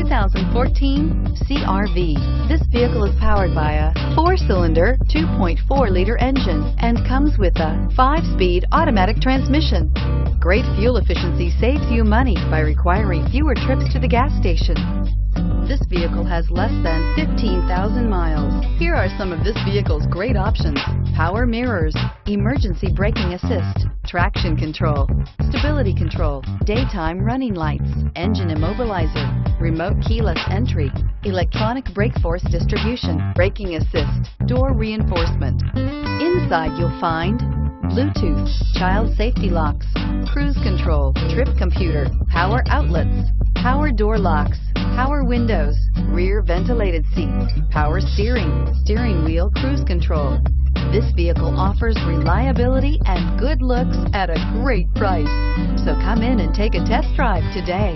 2014 CR-V. This vehicle is powered by a 4-cylinder, 2.4-liter engine and comes with a 5-speed automatic transmission. Great fuel efficiency saves you money by requiring fewer trips to the gas station. This vehicle has less than 15,000 miles. Here are some of this vehicle's great options: power mirrors, emergency braking assist, traction control, stability control, daytime running lights, engine immobilizer, remote keyless entry, electronic brake force distribution, braking assist, door reinforcement. Inside you'll find Bluetooth, child safety locks, cruise control, trip computer, power outlets, power door locks, power windows, rear ventilated seats, power steering, steering wheel cruise control. This vehicle offers reliability and good looks at a great price. So come in and take a test drive today.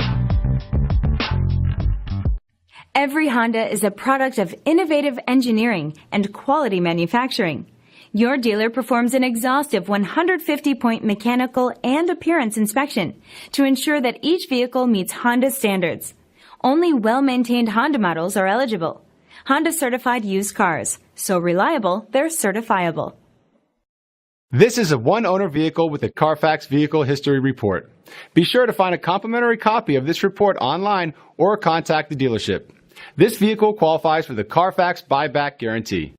Every Honda is a product of innovative engineering and quality manufacturing. Your dealer performs an exhaustive 150-point mechanical and appearance inspection to ensure that each vehicle meets Honda standards. Only well-maintained Honda models are eligible. Honda certified used cars, so reliable they're certifiable. This is a one-owner vehicle with a CARFAX Vehicle History Report. Be sure to find a complimentary copy of this report online or contact the dealership. This vehicle qualifies for the CARFAX Buyback Guarantee.